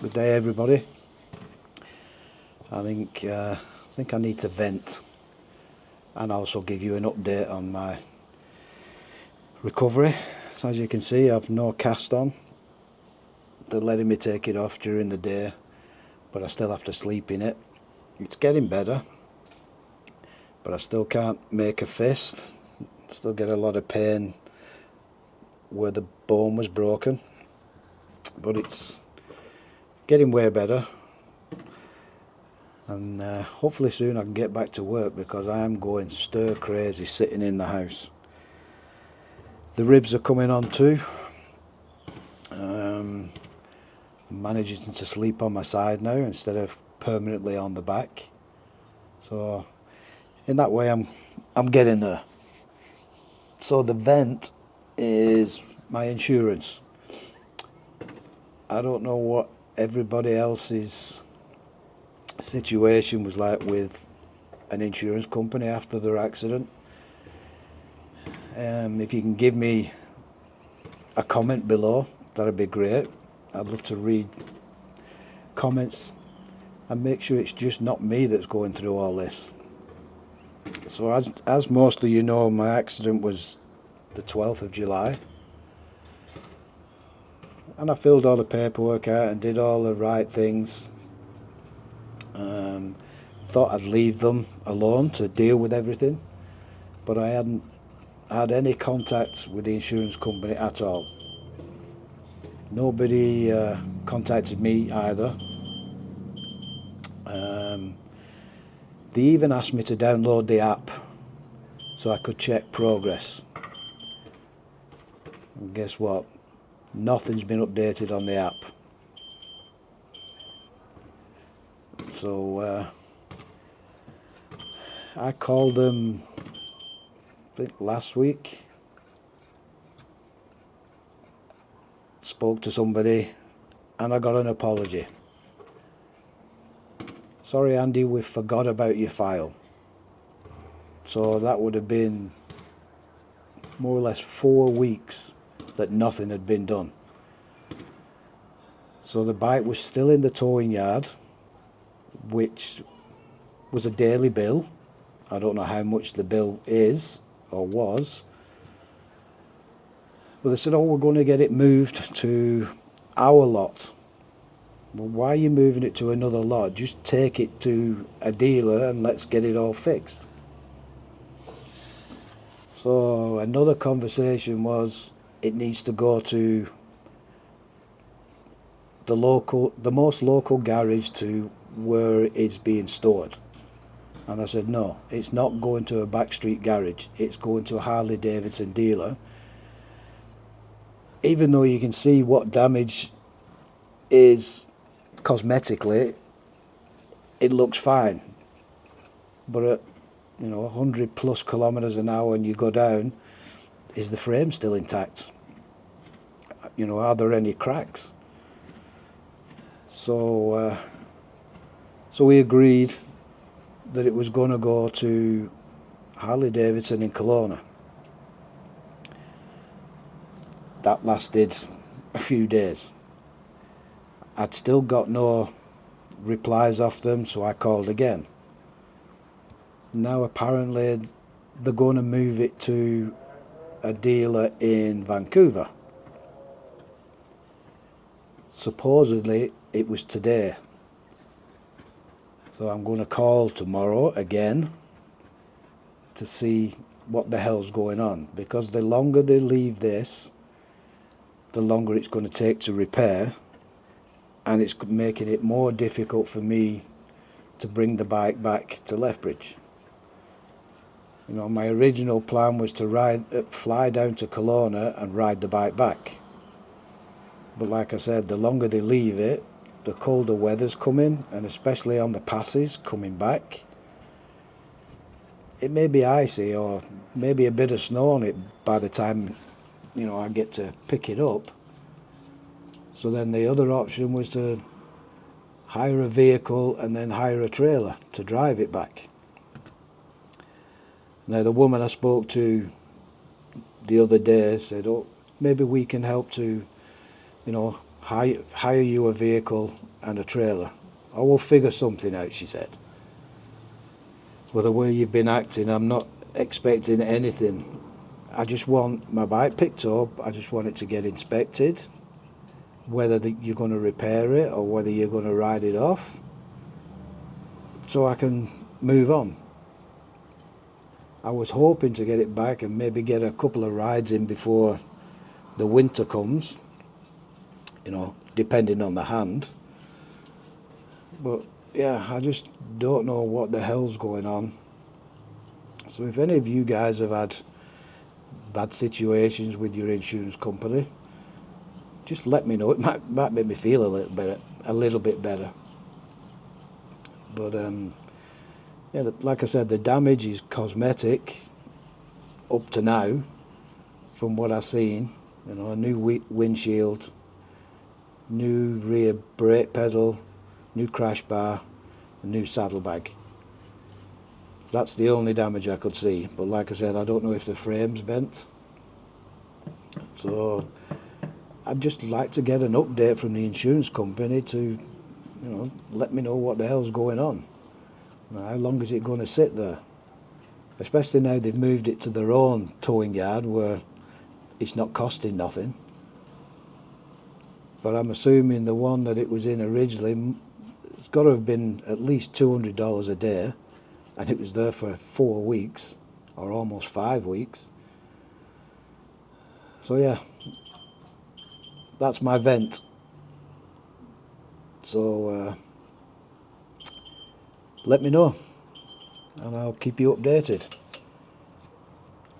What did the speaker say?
Good day, everybody. I think I need to vent and also give you an update on my recovery. So as you can see, I've no cast on. They're letting me take it off during the day, but I still have to sleep in it. It's getting better, but I still can't make a fist. Still get a lot of pain where the bone was broken, but it's getting way better, and hopefully soon I can get back to work, because I am going stir crazy sitting in the house. The ribs are coming on too. I'm managing to sleep on my side now instead of permanently on the back, so in that way I'm getting there. So the vent is my insurance. I don't know what everybody else's situation was like with an insurance company after their accident. If you can give me a comment below, that'd be great. I'd love to read comments and make sure it's just not me that's going through all this. So as most of you know, my accident was the 12th of July. And I filled all the paperwork out and did all the right things. Thought I'd leave them alone to deal with everything, but I hadn't had any contact with the insurance company at all. Nobody contacted me either. They even asked me to download the app so I could check progress. And guess what? Nothing's been updated on the app. So I called them, I think last week, spoke to somebody, and I got an apology. Sorry Andy, we forgot about your file. So that would have been more or less 4 weeks that nothing had been done. So the bike was still in the towing yard, which was a daily bill. I don't know how much the bill is or was, but they said, oh, we're going to get it moved to our lot. Well, why are you moving it to another lot? Just take it to a dealer and let's get it all fixed. So another conversation was, it needs to go to the most local garage to where it's being stored. And I said, no, it's not going to a backstreet garage, it's going to a Harley Davidson dealer. Even though you can see what damage is cosmetically, it looks fine, but at 100 plus kilometers an hour and you go down, is the frame still intact? Are there any cracks? So we agreed that it was going to go to Harley Davidson in Kelowna. That lasted a few days. I'd still got no replies off them, so I called again. Now apparently they're going to move it to a dealer in Vancouver. Supposedly it was today. So I'm going to call tomorrow again to see what the hell's going on, because the longer they leave this, the longer it's going to take to repair, and it's making it more difficult for me to bring the bike back to Lethbridge. My original plan was to fly down to Kelowna and ride the bike back. But like I said, the longer they leave it, the colder weather's coming, and especially on the passes coming back, it may be icy or maybe a bit of snow on it by the time I get to pick it up. So then the other option was to hire a vehicle and then hire a trailer to drive it back. Now the woman I spoke to the other day said, oh, maybe we can help to hire you a vehicle and a trailer. I will figure something out, she said. With the way you've been acting, I'm not expecting anything. I just want my bike picked up. I just want it to get inspected. Whether you're going to repair it or whether you're going to ride it off, so I can move on. I was hoping to get it back and maybe get a couple of rides in before the winter comes, you know, depending on the hand. But yeah, I just don't know what the hell's going on. So if any of you guys have had bad situations with your insurance company, just let me know. It might make me feel a little bit better. But yeah, like I said, the damage is cosmetic up to now, from what I've seen. You know, a new windshield, new rear brake pedal, new crash bar, a new saddlebag. That's the only damage I could see. But like I said, I don't know if the frame's bent. So I'd just like to get an update from the insurance company to, you know, let me know what the hell's going on. How long is it going to sit there? Especially now they've moved it to their own towing yard where it's not costing nothing. But I'm assuming the one that it was in originally, it's got to have been at least $200 a day, and it was there for 4 weeks, or almost 5 weeks. So yeah, that's my vent. So let me know and I'll keep you updated.